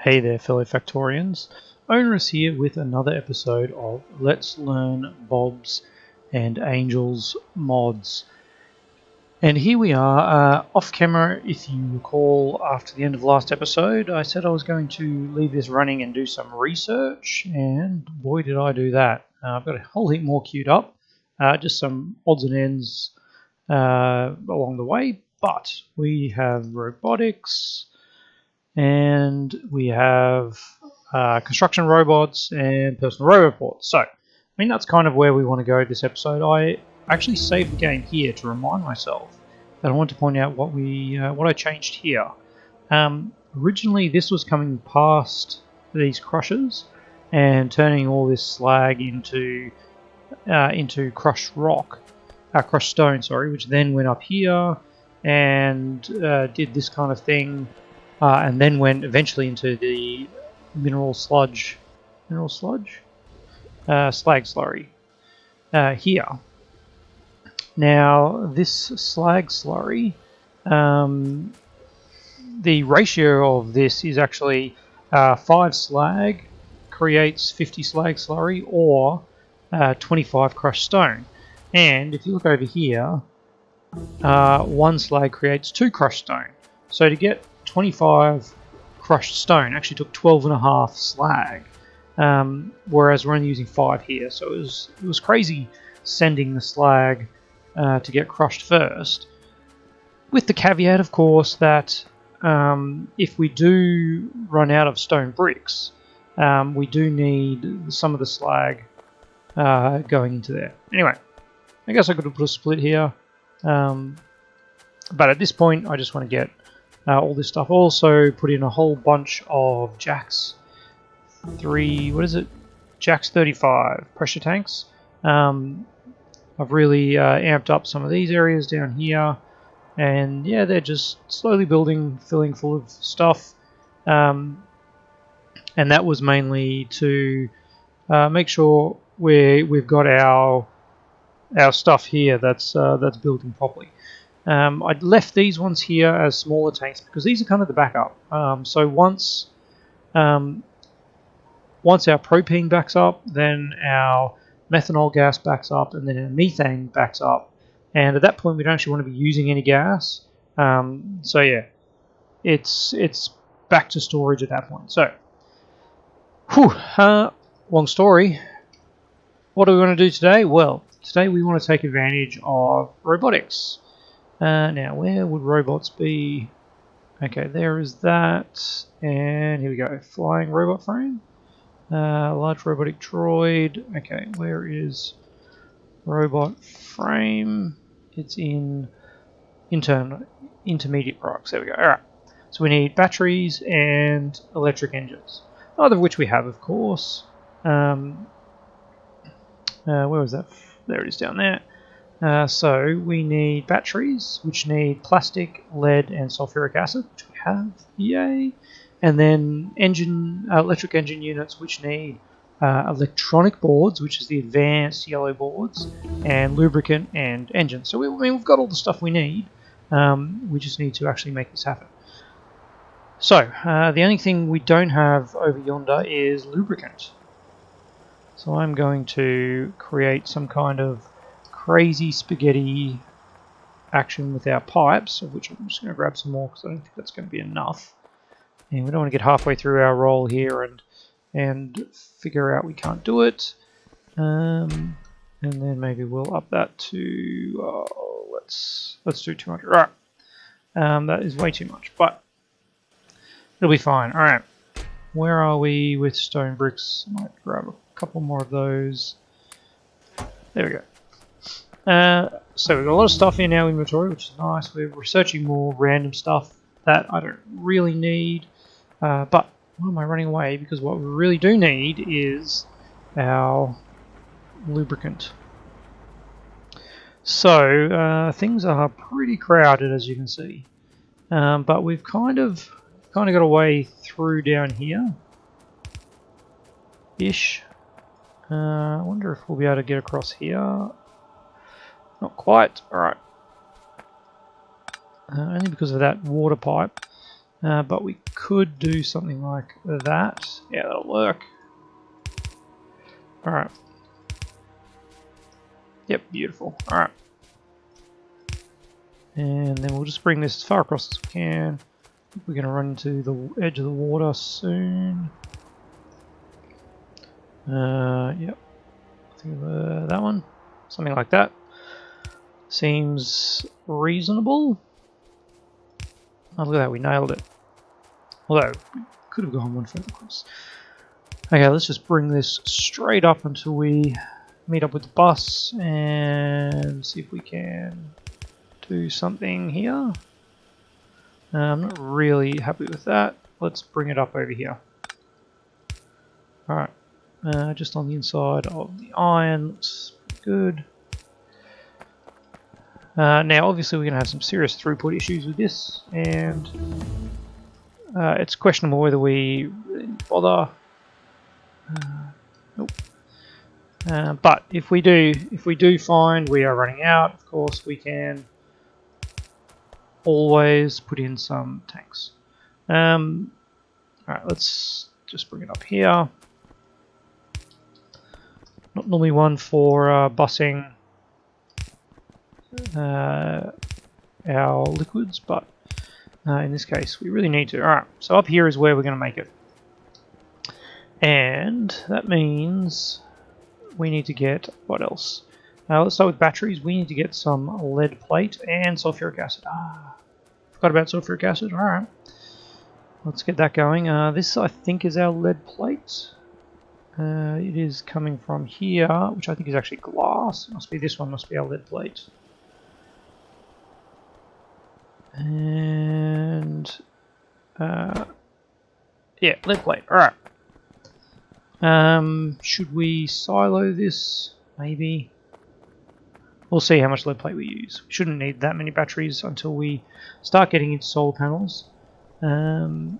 Hey there, fellow Factorians. Onerous here with another episode of Let's Learn Bobs and Angels mods. And here we are, off camera. If you recall, after the end of the last episode, I said I was going to leave this running and do some research, and boy did I do that. I've got a whole heap more queued up, just some odds and ends along the way, but we have robotics, and we have construction robots and personal roboports. So, I mean, that's kind of where we want to go this episode. I actually saved the game here to remind myself that I want to point out what I changed here. Originally, this was coming past these crushers and turning all this slag into crushed rock, crushed stone, sorry, which then went up here and did this kind of thing. And then went eventually into the slag slurry here. Now this slag slurry, the ratio of this is actually 5 slag creates 50 slag slurry, or 25 crushed stone. And if you look over here, 1 slag creates 2 crushed stone. So to get 25 crushed stone actually took 12.5 slag, whereas we're only using 5 here. So it was crazy sending the slag to get crushed first, with the caveat, of course, that if we do run out of stone bricks, we do need some of the slag going into there. Anyway, I guess I could have put a split here, but at this point I just want to get all this stuff. Also put in a whole bunch of Jack's 35 pressure tanks. I've really amped up some of these areas down here, and yeah, they're just slowly building, filling full of stuff, and that was mainly to make sure we've got our stuff here that's building properly. I left these ones here as smaller tanks because these are kind of the backup. So once our propane backs up, then our methanol gas backs up, and then our methane backs up. And at that point, we don't actually want to be using any gas. So yeah, it's back to storage at that point. So, long story. What do we want to do today? Well, today we want to take advantage of robotics. Now, where would robots be? Okay, there is that, and here we go. Flying robot frame, large robotic droid. Okay, where is robot frame? It's in intermediate products. There we go. All right. So we need batteries and electric engines, neither of which we have, of course. Where was that? There it is down there. So we need batteries, which need plastic, lead, and sulfuric acid, which we have. Yay! And then electric engine units, which need electronic boards, which is the advanced yellow boards, and lubricant and engine. So we've got all the stuff we need. We just need to actually make this happen. So the only thing we don't have over yonder is lubricant. So I'm going to create some kind of crazy spaghetti action with our pipes, of which I'm just going to grab some more because I don't think that's going to be enough. And we don't want to get halfway through our roll here and figure out we can't do it. And then maybe we'll up that to let's do 200. All right, that is way too much, but it'll be fine. All right, where are we with stone bricks? I might grab a couple more of those. There we go. So we've got a lot of stuff in our inventory, which is nice. We're researching more random stuff that I don't really need. But why am I running away? Because what we really do need is our lubricant. So things are pretty crowded, as you can see. But we've kind of got a way through down here. Ish. I wonder if we'll be able to get across here. Not quite. Alright. Only because of that water pipe. but we could do something like that. Yeah, that'll work. Alright. Yep, beautiful. Alright. And then we'll just bring this as far across as we can. We're going to run into the edge of the water soon. Yep. I think that one. Something like that. Seems reasonable. Oh, look at that, we nailed it. Although, we could have gone one further across. Okay, let's just bring this straight up until we meet up with the bus and see if we can do something here. I'm not really happy with that. Let's bring it up over here. Alright, just on the inside of the iron, looks good. Now, obviously, we're going to have some serious throughput issues with this, and it's questionable whether we really bother. Nope. But if we do find we are running out, of course, we can always put in some tanks. Alright, let's just bring it up here. Not normally one for busing our liquids, but in this case we really need to. Alright, so up here is where we're going to make it. And that means we need to get, what else? Let's start with batteries. We need to get some lead plate and sulfuric acid. Forgot about sulfuric acid. Alright, let's get that going. This I think is our lead plate. It is coming from here, which I think is actually glass. It must be this one, must be our lead plate. And yeah, lead plate. Alright. Should we silo this? Maybe. We'll see how much lead plate we use. We shouldn't need that many batteries until we start getting into solar panels. While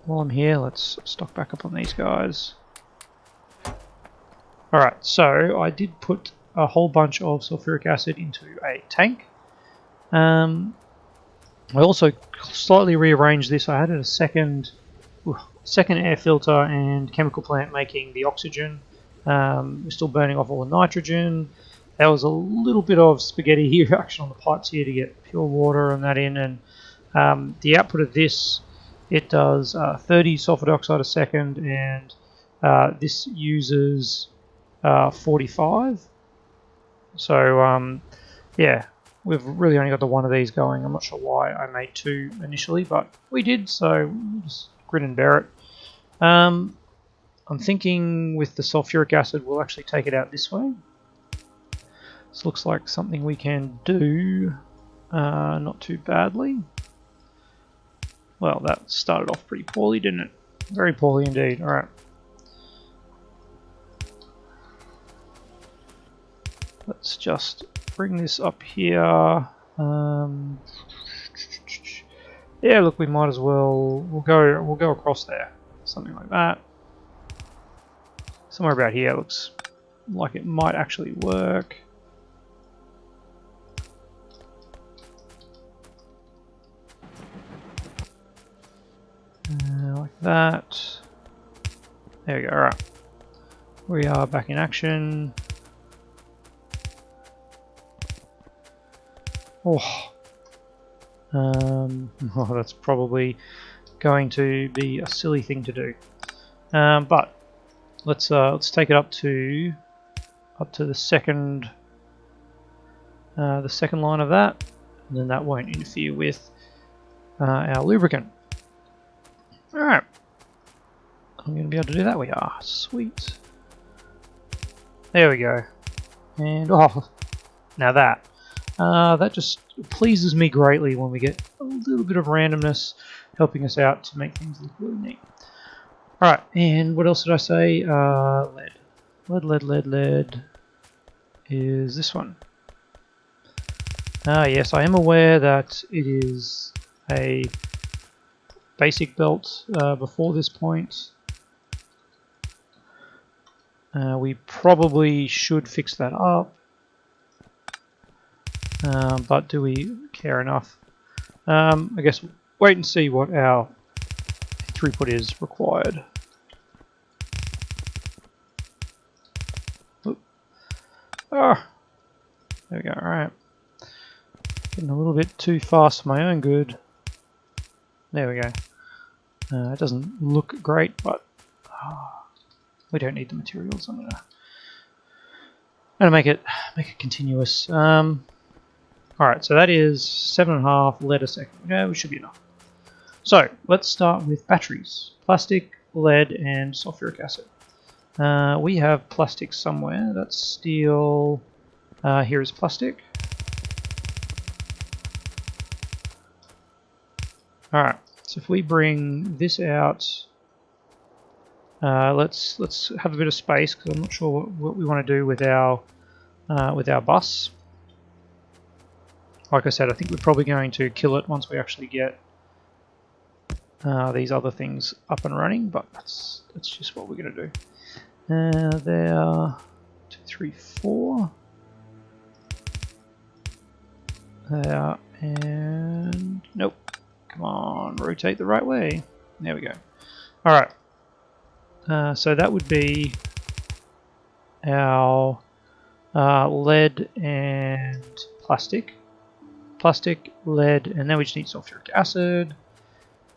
I'm here, let's stock back up on these guys. Alright, so I did put a whole bunch of sulfuric acid into a tank. I also slightly rearranged this. I added a second air filter and chemical plant making the oxygen. We're still burning off all the nitrogen. There was a little bit of spaghetti reaction on the pipes here to get pure water and that in. And the output of this, it does 30 sulfur dioxide a second, and this uses 45. So yeah, we've really only got the one of these going. I'm not sure why I made two initially, but we did, so we'll just grin and bear it. I'm thinking with the sulfuric acid we'll actually take it out this way. This looks like something we can do not too badly. Well, that started off pretty poorly, didn't it? Very poorly indeed. Alright. Let's just bring this up here. Yeah, look, we might as well. We'll go across there, something like that. Somewhere about here looks like it might actually work. Like that. There we go. All right, we are back in action. Oh, that's probably going to be a silly thing to do. But let's take it up to the second line of that, and then that won't interfere with our lubricant. All right, I'm going to be able to do that. We are sweet. There we go. And oh, now that just pleases me greatly when we get a little bit of randomness helping us out to make things look really neat. Alright, and what else did I say? Lead is this one. Yes, I am aware that it is a basic belt before this point. We probably should fix that up. But do we care enough? I guess wait and see what our throughput is required. Oop. Ah, there we go. All right, getting a little bit too fast for my own good. There we go. It doesn't look great, but we don't need the materials. I'm gonna make it continuous. All right, so that is 7.5 lead a second. Yeah, we should be enough. So let's start with batteries: plastic, lead, and sulfuric acid. We have plastic somewhere. That's steel. Here is plastic. All right. So if we bring this out, let's have a bit of space because I'm not sure what we want to do with our bus. Like I said, I think we're probably going to kill it once we actually get these other things up and running. But that's just what we're going to do. There, 2, 3, 4. There and nope. Come on, rotate the right way. There we go. All right. So that would be our lead and plastic. Plastic, lead, and then we just need sulfuric acid.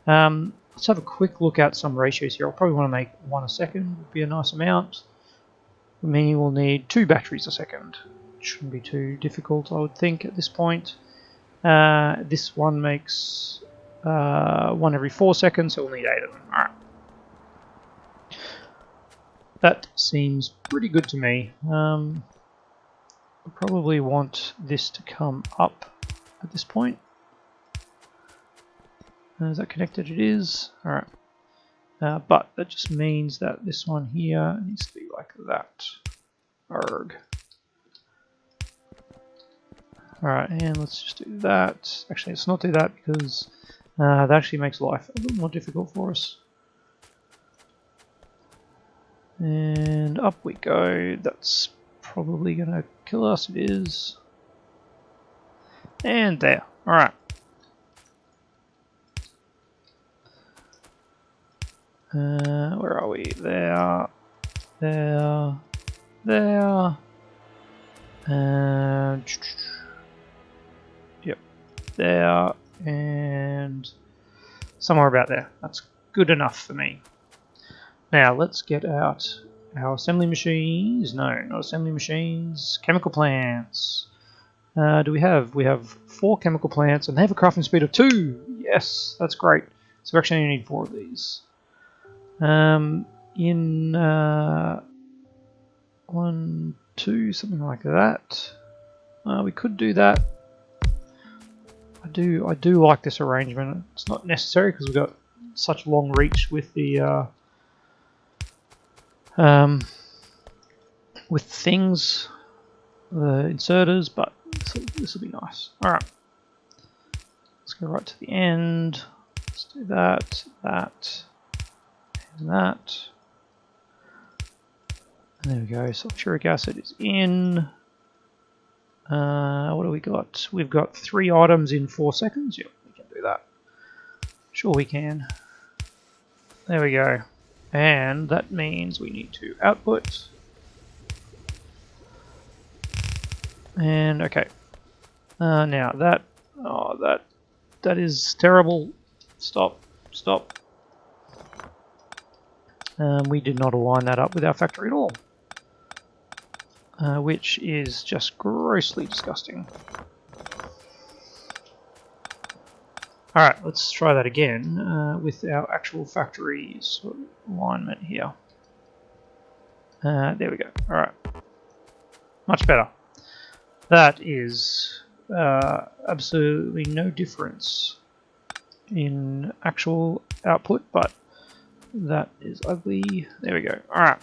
Let's have a quick look at some ratios here. I'll probably want to make 1 a second, would be a nice amount. Meaning we'll need 2 batteries a second. Shouldn't be too difficult, I would think, at this point. This one makes 1 every 4 seconds, so we'll need 8 of them. Alright. That seems pretty good to me. We'll probably want this to come up at this point. Is that connected? It is. Alright. But that just means that this one here needs to be like that. Arg. Alright, and let's just do that. Actually, let's not do that because that actually makes life a little more difficult for us. And up we go. That's probably going to kill us. It is. And there. Alright. Where are we? There. There. There. And yep, there and somewhere about there. That's good enough for me. Now let's get out our assembly machines. No, not assembly machines. Chemical plants. Do we have? We have 4 chemical plants, and they have a crafting speed of 2. Yes, that's great. So we actually only need 4 of these. In 1, 2, something like that. We could do that. I do like this arrangement. It's not necessary because we've got such long reach with the with things, the inserters, but this will be nice. All right, let's go right to the end. Let's do that, that, and that. And there we go. Sulfuric acid is in. What do we got? We've got 3 items in 4 seconds. Yep, we can do that. Sure we can. There we go. And that means we need to output. And okay. Now that, that is terrible. Stop. We did not align that up with our factory at all. Which is just grossly disgusting. Alright, let's try that again with our actual factory sort of alignment here. There we go. Alright. Much better. That is absolutely no difference in actual output, but that is ugly. There we go. Alright.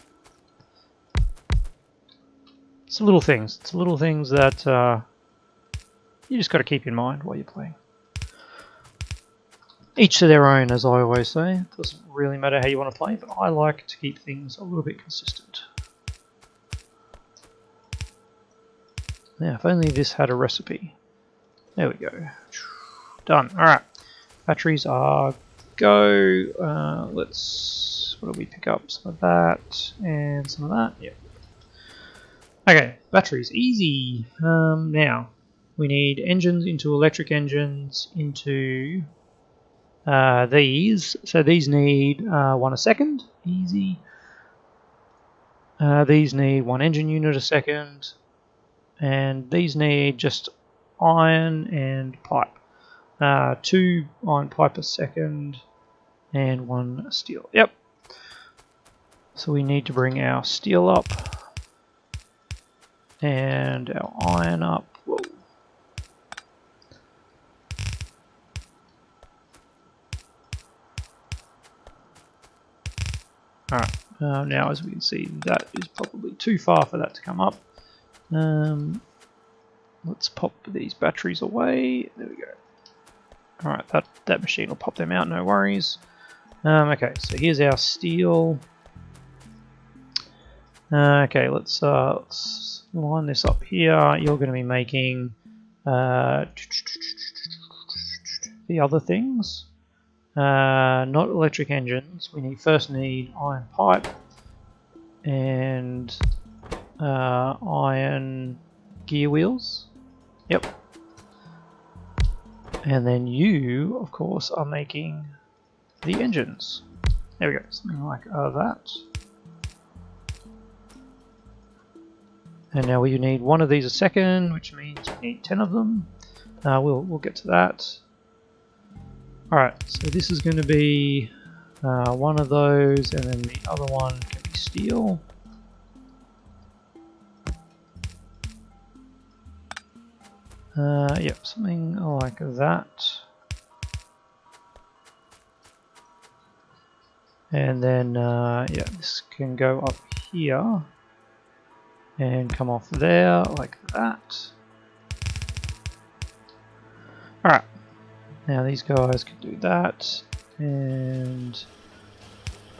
It's little things. It's little things that you just got to keep in mind while you're playing. Each to their own, as I always say. It doesn't really matter how you want to play, but I like to keep things a little bit consistent. Now, if only this had a recipe. There we go. Done. Alright. Batteries are go. Let's, what do we pick up? Some of that and some of that. Yep. Okay, batteries, easy. Now, we need engines into electric engines into these. So these need 1 a second, easy. These need 1 engine unit a second. And these need just iron and pipe. 2 iron pipe a second and 1 steel. Yep. So we need to bring our steel up and our iron up. Whoa. Alright, now as we can see, that is probably too far for that to come up. Let's pop these batteries away. There we go. Alright, that machine will pop them out, no worries. Okay, so here's our steel. Okay, let's line this up here. You're going to be making the other things. Not electric engines. We first need iron pipe and iron gear wheels. Yep. And then you, of course, are making the engines. There we go, something like that. And now we need 1 of these a second, which means we need 10 of them. We'll get to that. Alright, so this is going to be 1 of those, and then the other one can be steel. Yep, something like that. And then, yeah, this can go up here and come off there like that. Alright, now these guys can do that. And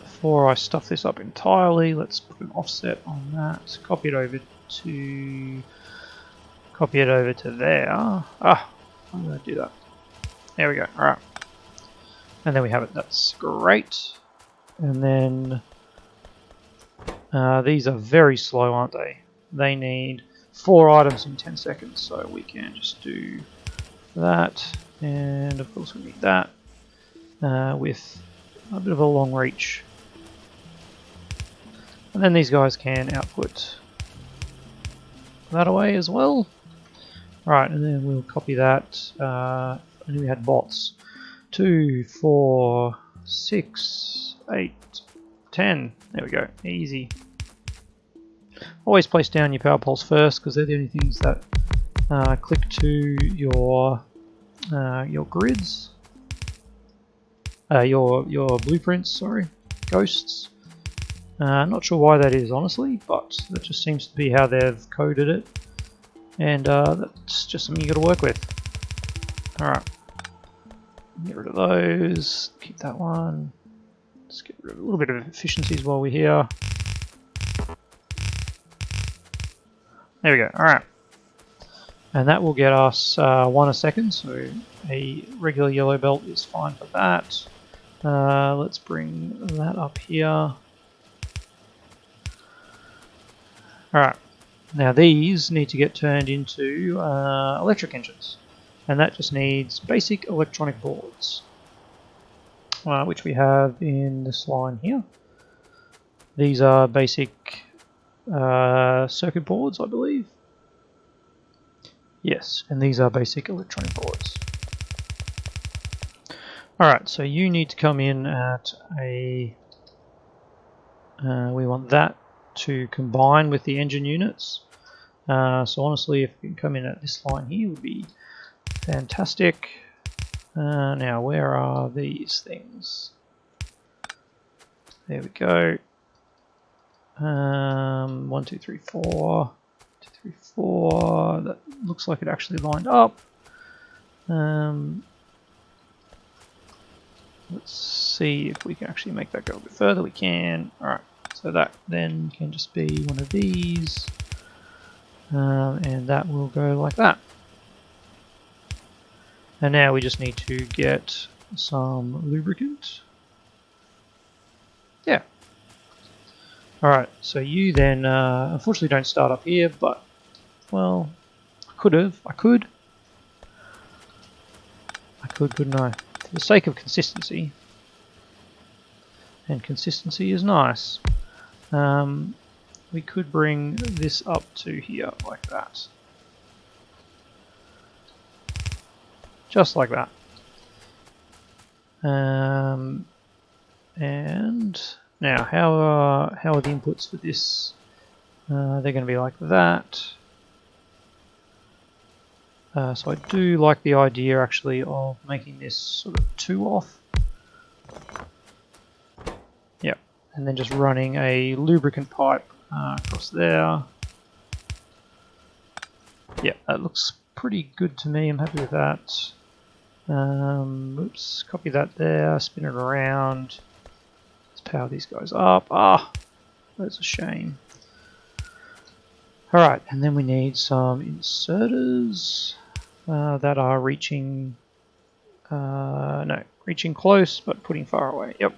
before I stuff this up entirely, let's put an offset on that. Copy it over to there. Ah, I'm going to do that. There we go. Alright. And then we have it. That's great. And then these are very slow, aren't they? They need 4 items in 10 seconds, so we can just do that. And of course we need that with a bit of a long reach. And then these guys can output that away as well. Right, and then we'll copy that. And then we had bots. 2, 4, 6, 8, 10. There we go. Easy. Always place down your power poles first, because they're the only things that click to your grids. Your blueprints, sorry. Ghosts. Not sure why that is, honestly, but that just seems to be how they've coded it. And that's just something you got to work with. Alright. Get rid of those. Keep that one. Let's get rid of a little bit of efficiencies while we're here. There we go. Alright. And that will get us 1 a second, so a regular yellow belt is fine for that. Let's bring that up here. Alright. Now these need to get turned into electric engines, and that just needs basic electronic boards, which we have in this line here. These are basic circuit boards, I believe. Yes, and these are basic electronic boards. Alright, so you need to come in at a... we want that to combine with the engine units. So honestly, if we can come in at this line here, would be fantastic. Now, where are these things? There we go. 1, 2, 3, 4. 1, 2, 3, 4. That looks like it actually lined up. Let's see if we can actually make that go a bit further. We can. Alright, so that then can just be one of these. And that will go like that. And now we just need to get some lubricant. Yeah. Alright, so you then unfortunately don't start up here, but, well, I could have. I could, couldn't I? For the sake of consistency, and consistency is nice, we could bring this up to here like that. Just like that. And now, how are the inputs for this? They're going to be like that. So I do like the idea actually of making this sort of 2 off. Yep, and then just running a lubricant pipe across there. Yep, that looks pretty good to me. I'm happy with that. Oops, copy that there, spin it around. Let's power these guys up. Ah, that's a shame. Alright, and then we need some inserters that are reaching, no, reaching close but putting far away. Yep.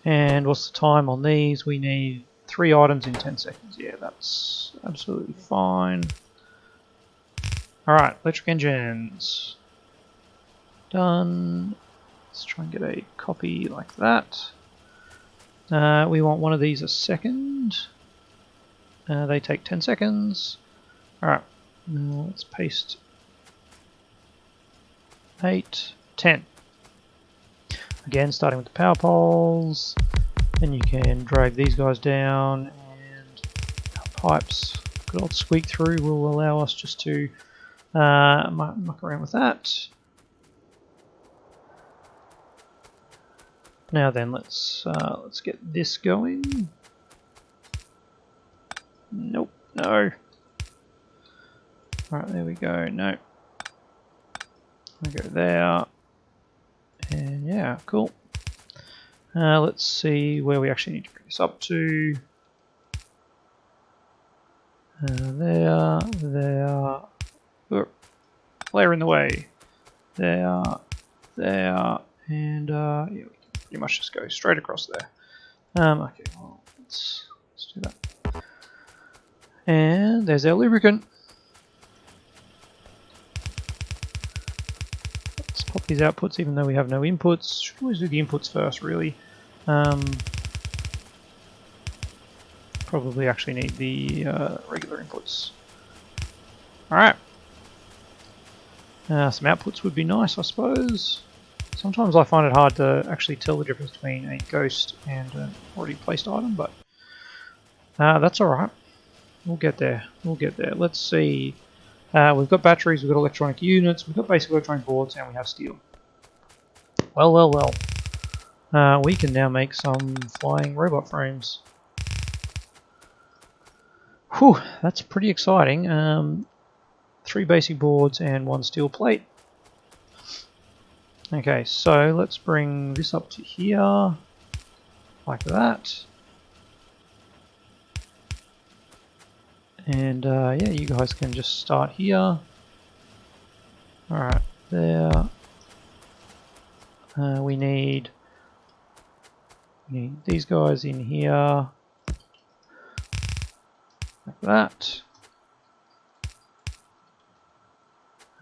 And what's the time on these? We need 3 items in 10 seconds. Yeah, that's absolutely fine. Alright, electric engines. Done. Let's try and get a copy like that. We want one of these a second. They take 10 seconds. Alright, let's paste 8, 10. Again, starting with the power poles. Then you can drag these guys down, and our pipes, good old squeak through, will allow us just to muck around with that. Now then, let's get this going. Nope, no. Alright, there we go. No. We go there. And yeah, cool. Let's see where we actually need to bring this up to. There, flare in the way. There, and yeah, we can pretty much just go straight across there. Okay, well, let's do that. And there's our lubricant. Let's pop these outputs even though we have no inputs. Should always do the inputs first, really. Probably actually need the regular inputs. Alright. Some outputs would be nice, I suppose. Sometimes I find it hard to actually tell the difference between a ghost and an already placed item, but that's alright. We'll get there. We'll get there. Let's see. We've got batteries, we've got electronic units, we've got basic electronic boards, and we have steel. Well, well, well. We can now make some flying robot frames. Whew, that's pretty exciting. 3 basic boards and 1 steel plate. Okay, so let's bring this up to here, like that. And yeah, you guys can just start here. Alright, there. We need these guys in here, like that.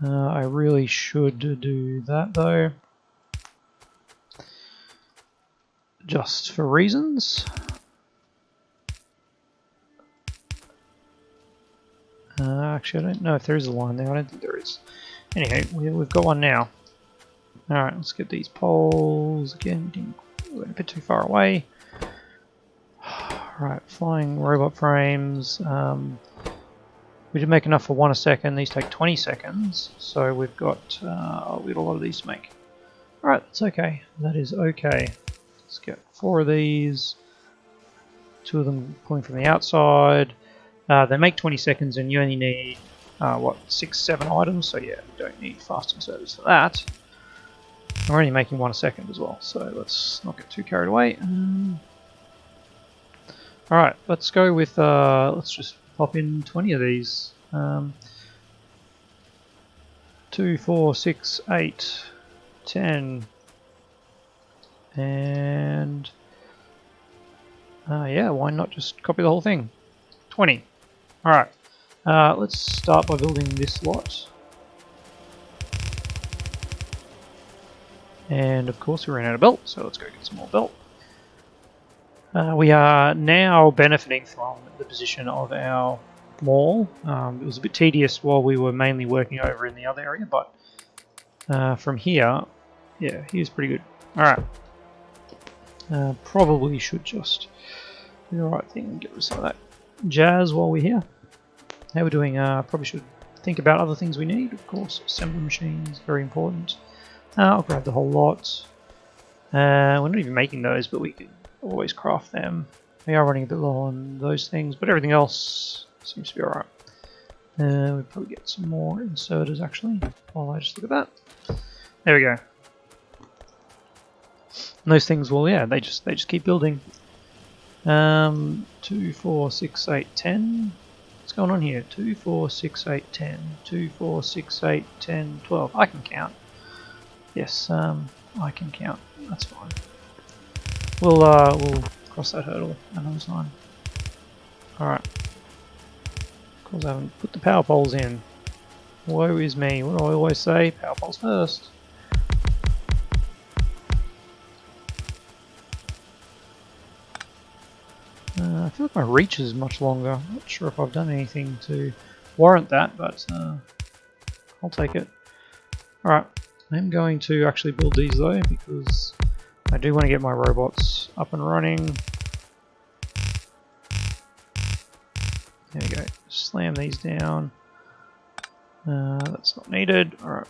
I really should do that though, just for reasons. Actually, I don't know if there is a line there. I don't think there is. Anyway, we've got one now. Alright, let's get these poles. Again, we went a bit too far away. Alright, flying robot frames. We did make enough for 1 a second. These take 20 seconds, so we've got a lot of these to make. Alright, that's okay. That is okay. Let's get 4 of these. 2 of them pulling from the outside. They make 20 seconds, and you only need, what, 6, 7 items, so yeah, we don't need fast inserters for that. We're only making 1 a second as well, so let's not get too carried away. Alright, let's go with, let's just pop in 20 of these. 2, 4, 6, 8, 10, and yeah, why not just copy the whole thing? 20. Alright, let's start by building this lot. And of course we ran out of belt, so let's go get some more belt. We are now benefiting from the position of our mall. It was a bit tedious while we were mainly working over in the other area, but from here, yeah, here's pretty good. Alright. Probably should just do the right thing and get rid of some of that jazz while we're here. How we're doing, probably should think about other things we need. Of course, assembly machines, very important. I'll grab the whole lot. We're not even making those, but we can always craft them. We are running a bit low on those things, but everything else seems to be alright. We'll probably get some more inserters actually, while I just look at that. There we go. And those things, well, yeah, they just keep building. 2, 4, 6, 8, 10. What's going on here? 2, 4, 6, 8, 10. 2, 4, 6, 8, 10, 12. I can count. Yes, I can count. That's fine. We'll cross that hurdle another time. Alright. Of course I haven't put the power poles in. Woe is me. What do I always say? Power poles first. I feel like my reach is much longer. I'm not sure if I've done anything to warrant that, but I'll take it. Alright, I'm going to actually build these though, because I do want to get my robots up and running. There we go. Slam these down. That's not needed. Alright.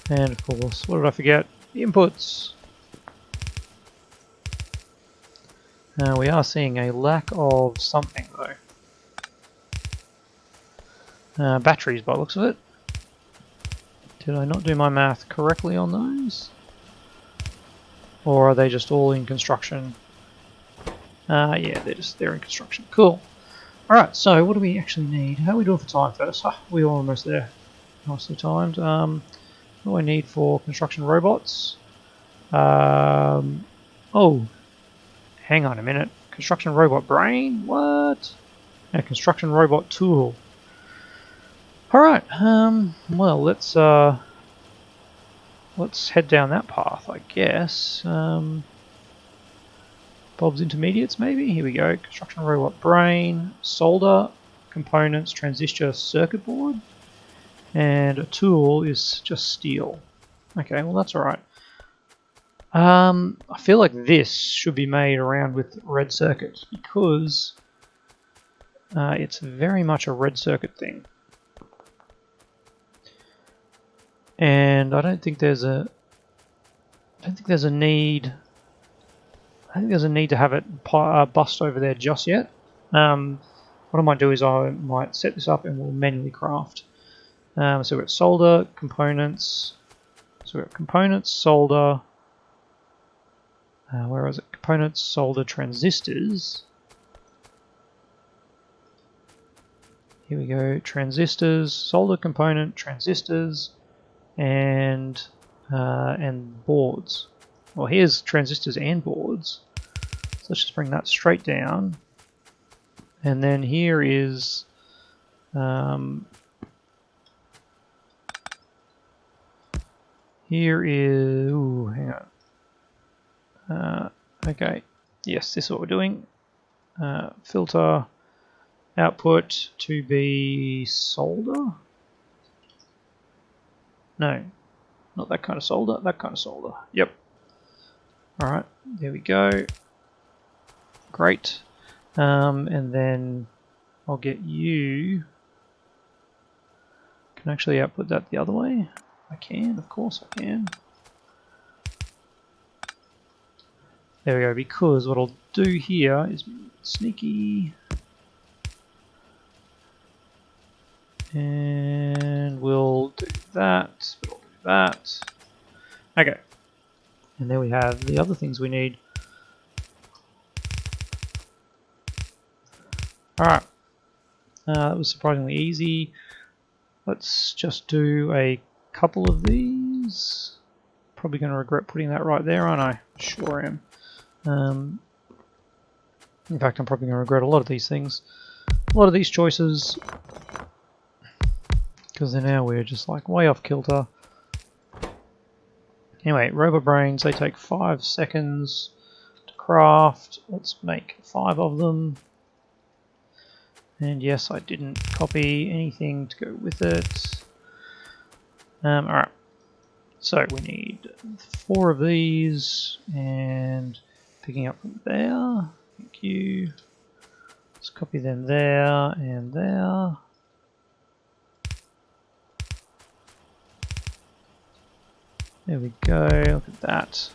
And of course, what did I forget? The inputs. We are seeing a lack of something though. Batteries by the looks of it. Did I not do my math correctly on those? Or are they just all in construction? Yeah, they're in construction. Cool. Alright, so what do we actually need? How are we doing for time first? We're almost there. Nicely timed. What do I need for construction robots? Oh, hang on a minute. Construction robot brain? What? A construction robot tool. Alright, well, let's head down that path, I guess. Bob's Intermediates, maybe? Here we go. Construction robot brain, solder, components, transistor, circuit board, and a tool is just steel. Okay, well that's alright. I feel like this should be made around with red circuits because it's very much a red circuit thing. And I don't think there's a need. I think there's a need to have it bust over there just yet. What I might do is I might set this up and we'll manually craft. So we've got solder, components. So we've got components, solder. Where is it? Components, solder, transistors. Here we go. Transistors, solder component, transistors, and boards. Well, here's transistors and boards. So let's just bring that straight down. And then here is ooh, hang on. Okay, yes, this is what we're doing. Filter output to be solder. No, not that kind of solder, that kind of solder. Yep. Alright, there we go. Great. And then I'll get you. Can I actually output that the other way? I can, of course I can. There we go, because what I'll do here is sneaky. And we'll do that, we'll do that. Okay. And there we have the other things we need. Alright. That was surprisingly easy. Let's just do a couple of these. Probably going to regret putting that right there, aren't I? Sure am. In fact, I'm probably going to regret a lot of these things. A lot of these choices. Because now we're just like way off kilter. Anyway, robot brains, they take 5 seconds to craft. Let's make 5 of them. And yes, I didn't copy anything to go with it. Alright, so we need 4 of these, and picking up from there. Thank you. Let's copy them there and there. There we go, look at that.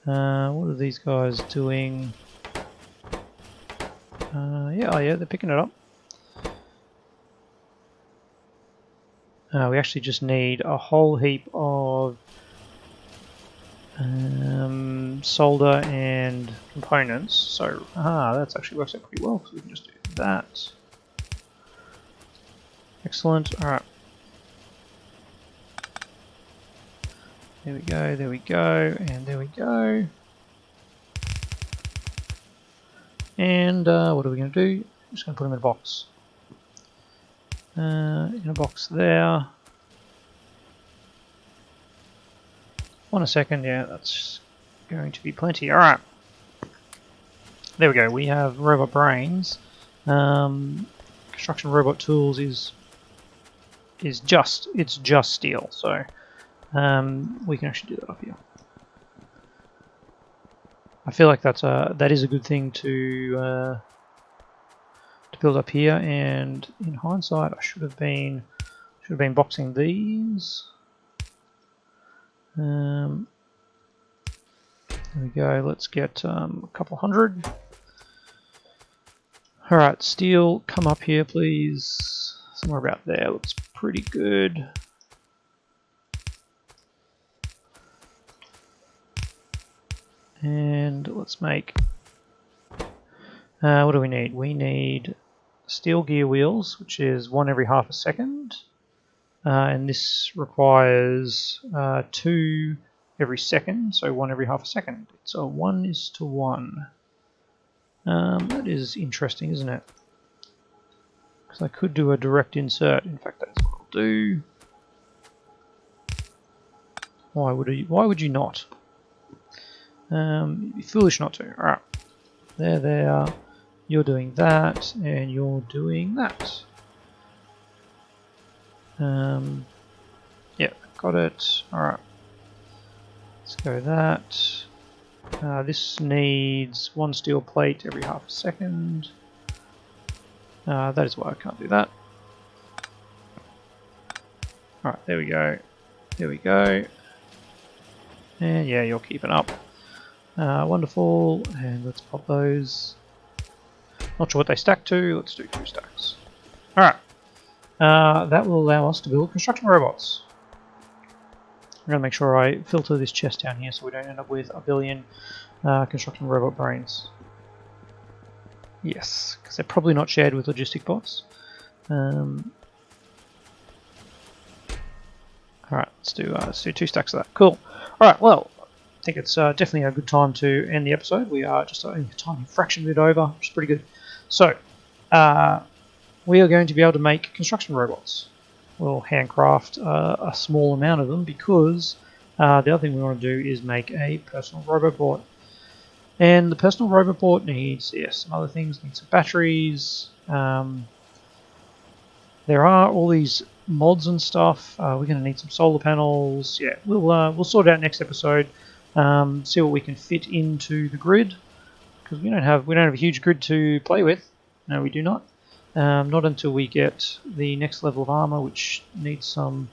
What are these guys doing? Yeah, they're picking it up. We actually just need a whole heap of solder and components. So, that actually works out pretty well, so we can just do that. Excellent. Alright. There we go, and there we go. And what are we going to do? I'm just going to put them in a box. In a box there. On a second, yeah, that's going to be plenty. Alright. There we go, we have robot brains. Construction robot tools is just steel, so we can actually do that up here. I feel like that is a good thing to build up here, and in hindsight I should have been boxing these. There we go, let's get a couple hundred. Alright, steel, come up here please. Somewhere about there looks pretty good. And let's make, what do we need? We need steel gear wheels, which is 1 every half a second. And this requires 2 every second, so 1 every half a second. So 1:1. That is interesting, isn't it? Because I could do a direct insert. In fact, that's what I'll do. Why would you not? You'd be foolish not to. Alright. There. You're doing that, and you're doing that. Yeah, got it. Alright. Let's go that. This needs 1 steel plate every half a second. That is why I can't do that. Alright, there we go. There we go. And yeah, you're keeping up. Wonderful. And let's pop those. Not sure what they stack to. Let's do 2 stacks. Alright. That will allow us to build construction robots. I'm going to make sure I filter this chest down here so we don't end up with a billion construction robot brains. Yes, because they're probably not shared with logistic bots. Alright, let's do 2 stacks of that. Cool. Alright, well, I think it's definitely a good time to end the episode. We are just a tiny fraction bit over, which is pretty good. So, we are going to be able to make construction robots. We'll handcraft a small amount of them because the other thing we want to do is make a personal roboport. And the personal roboport needs, some other things, needs some batteries. There are all these mods and stuff. We're going to need some solar panels. Yeah, we'll sort it out next episode. See what we can fit into the grid, because we don't have a huge grid to play with. No, we do not. Not until we get the next level of armor, which needs some.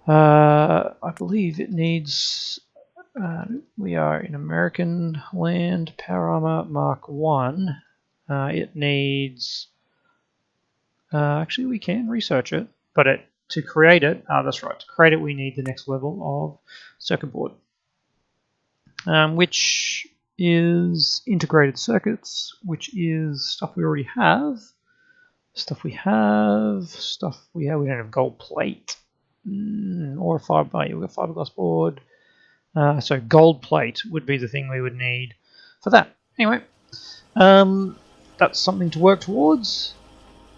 I believe it needs. We are in American land. Power armor Mark 1. It needs. Actually, we can research it, but to create it, that's right. To create it, we need the next level of circuit board, which is integrated circuits, which is stuff we already have. Stuff we have. We don't have gold plate. Or a fiber. We've got fiberglass board. So gold plate would be the thing we would need for that. Anyway, that's something to work towards.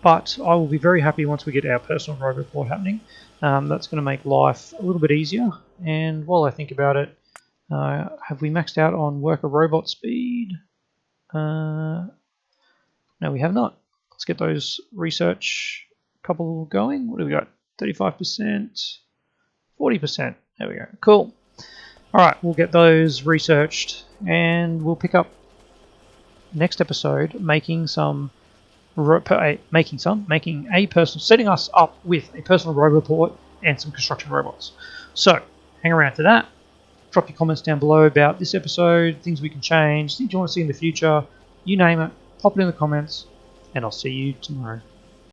But I will be very happy once we get our personal roboport happening. That's going to make life a little bit easier. And while I think about it, have we maxed out on worker robot speed? No, we have not. Let's get those research couple going. What do we got? 35%, 40%. There we go. Cool. All right, we'll get those researched, and we'll pick up next episode making setting us up with a personal roboport and some construction robots. So hang around to that. Drop your comments down below about this episode, things we can change, things you want to see in the future. You name it, pop it in the comments, and I'll see you tomorrow.